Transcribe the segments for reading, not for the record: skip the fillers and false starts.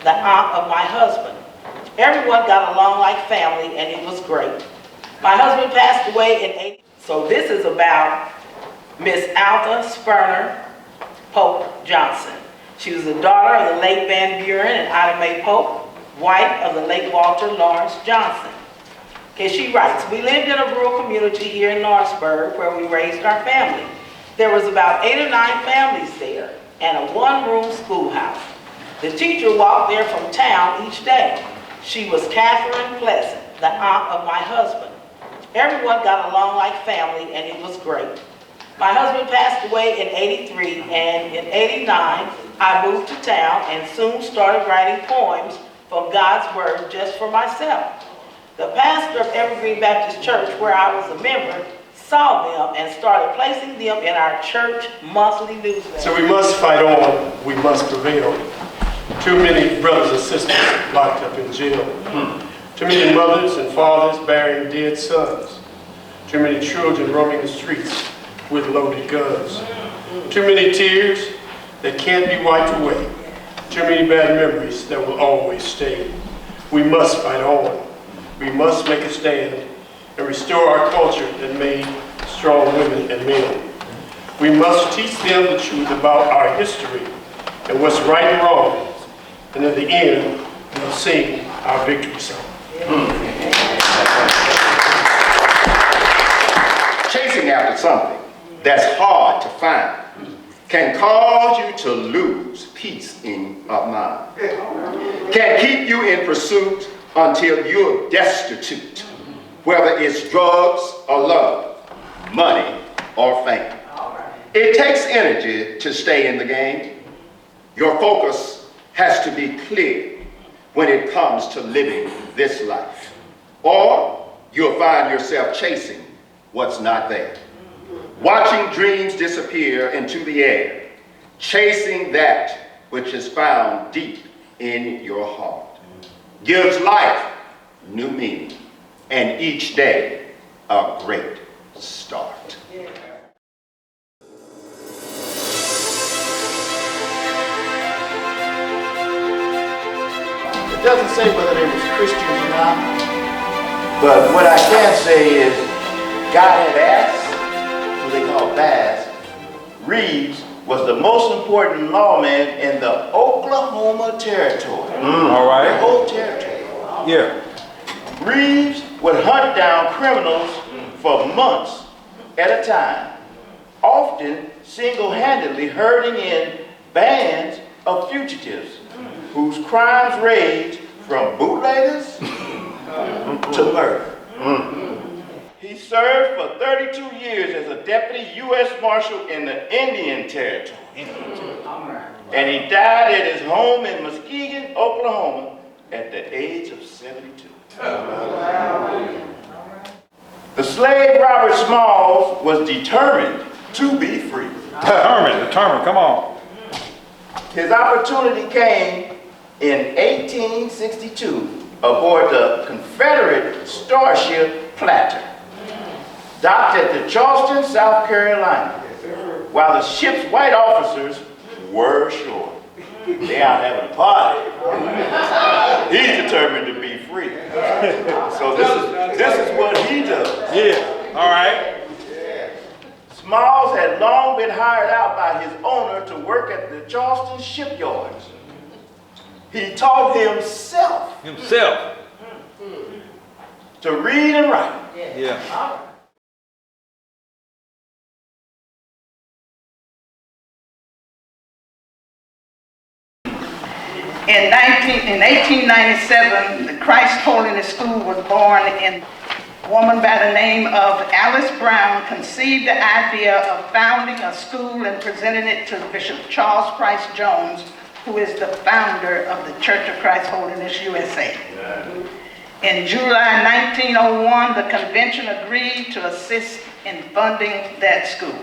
the aunt of my husband. Everyone got along like family, and it was great. My husband passed away in 80. So this is about Miss Alta Sperner Pope Johnson. She was the daughter of the late Van Buren and Ida Mae Pope, wife of the late Walter Lawrence Johnson. Okay, she writes, we lived in a rural community here in Lawrenceburg where we raised our family. There was about 8 or 9 families there and a one-room schoolhouse. The teacher walked there from town each day. She was Catherine Pleasant, the aunt of my husband. Everyone got along like family, and it was great. My husband passed away in 83, and in 89, I moved to town and soon started writing poems from God's Word just for myself. The pastor of Evergreen Baptist Church, where I was a member, saw them and started placing them in our church monthly newsletter. So we must fight on, we must prevail. Too many brothers and sisters locked up in jail. Too many mothers and fathers burying dead sons. Too many children roaming the streets with loaded guns. Too many tears that can't be wiped away. Too many bad memories that will always stay. We must fight on. We must make a stand and restore our culture that made strong women and men. We must teach them the truth about our history and what's right and wrong. And in the end, we'll sing our victory song. Chasing after something that's hard to find can cause you to lose peace of mind. Can keep you in pursuit until you're destitute, whether it's drugs or love, money or fame. It takes energy to stay in the game. Your focus has to be clear when it comes to living this life, or you'll find yourself chasing what's not there. Watching dreams disappear into the air, chasing that which is found deep in your heart, gives life new meaning, and each day a great start. It doesn't say whether they was Christians or not, but what I can say is God had asked, who they call Bass, Reeves was the most important lawman in the Oklahoma territory. All right. The whole territory. Yeah. Reeves would hunt down criminals for months at a time, often single-handedly herding in bands of fugitives whose crimes ranged from bootleggers to murder. He served for 32 years as a deputy U.S. Marshal in the Indian Territory. And he died at his home in Muskegon, Oklahoma at the age of 72. The slave Robert Smalls was determined to be free. Determined, come on. His opportunity came in 1862 aboard the Confederate starship Platter, docked at the Charleston, South Carolina, while the ship's white officers were ashore. They out having a party. He's determined to be free. So this is what he does. Yeah, all right. Smalls had long been hired out by his owner to work at the Charleston shipyards. He taught himself to read and write. Yeah. In 1897, the Christ Holiness School was born, and a woman by the name of Alice Brown conceived the idea of founding a school and presenting it to Bishop Charles Price Jones, who is the founder of the Church of Christ Holiness USA. In July 1901, the convention agreed to assist in funding that school.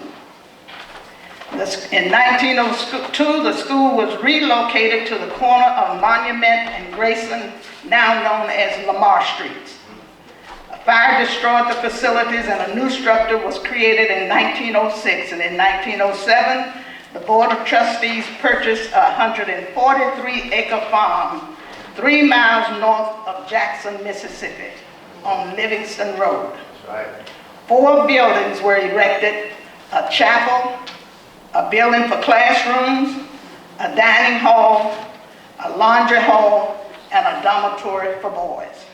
In 1902, the school was relocated to the corner of Monument and Grayson, now known as Lamar Streets. A fire destroyed the facilities and a new structure was created in 1906, and in 1907, The Board of Trustees purchased a 143-acre farm 3 miles north of Jackson, Mississippi, on Livingston Road. 4 buildings were erected: a chapel, a building for classrooms, a dining hall, a laundry hall, and a dormitory for boys.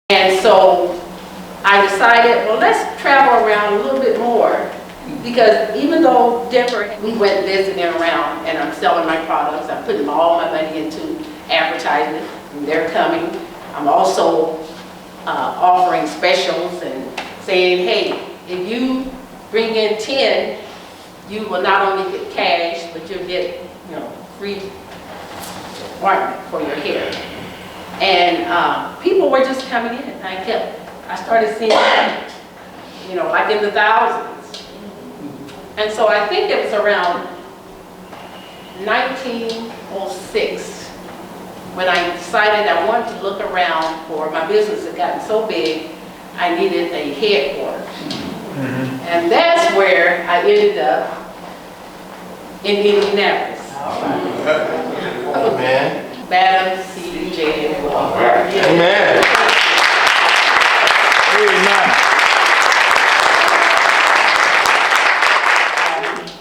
And so I decided, well, let's travel around a little bit more, because even though Denver, we went visiting around and I'm selling my products, I'm putting all my money into advertising, and they're coming. I'm also offering specials and saying, hey, if you bring in 10, you will not only get cash, but you'll get, free ointment for your hair. And people were just coming in. I started seeing, like in the thousands. And so I think it was around 1906 when I decided I wanted to look around for, my business had gotten so big, I needed a headquarters. And that's where I ended up in Indianapolis. Amen. Madam C.J. Amen.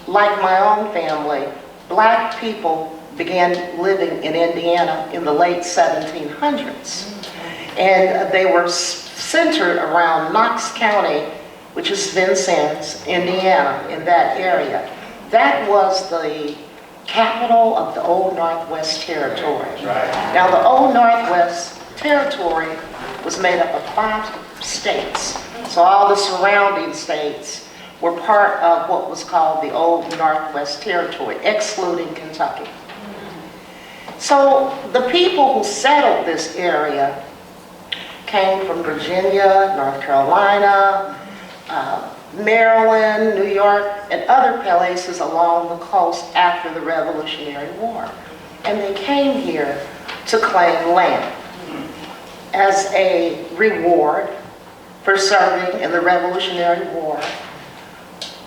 Like my own family, black people began living in Indiana in the late 1700s. And they were centered around Knox County, which is Vincennes, Indiana, in that area. That was the capital of the Old Northwest Territory. Now, the Old Northwest Territory was made up of 5 states. So all the surrounding states were part of what was called the Old Northwest Territory, excluding Kentucky. So the people who settled this area came from Virginia, North Carolina, Maryland, New York, and other places along the coast after the Revolutionary War. And they came here to claim land as a reward for serving in the Revolutionary War.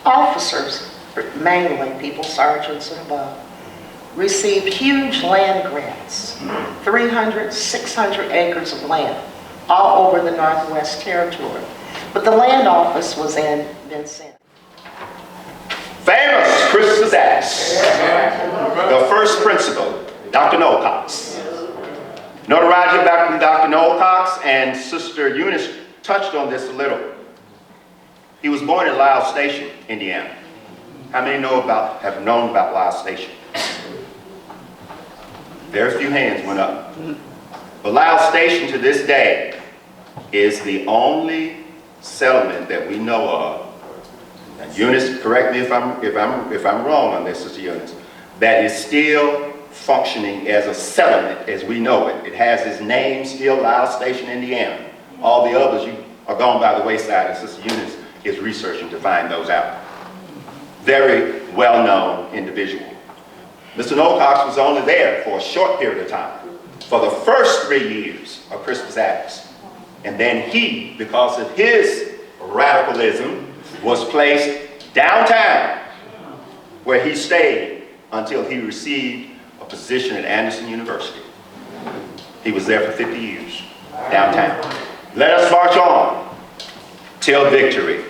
Officers, mainly people, sergeants and above, received huge land grants, 300, 600 acres of land, all over the Northwest Territory. But the land office was in Vincennes. Famous Christmas Acts. The first principal, Dr. Noel Cox. Notoriety back from Dr. Noel Cox, and Sister Eunice touched on this a little. He was born in Lyle Station, Indiana. How many have known about Lyle Station? Very few hands went up. But Lyle Station to this day is the only settlement that we know of. Now, Eunice, correct me if I'm wrong on this, Sister Eunice, that is still functioning as a settlement as we know it. It has its name still, Lyle Station, Indiana. All the others are gone by the wayside, and Sister Eunice is researching to find those out. Very well-known individual. Mr. Noel Cox was only there for a short period of time, for the first 3 years of Christmas Acts. And then he, because of his radicalism, was placed downtown, where he stayed until he received a position at Anderson University. He was there for 50 years, downtown. Let us march on till victory.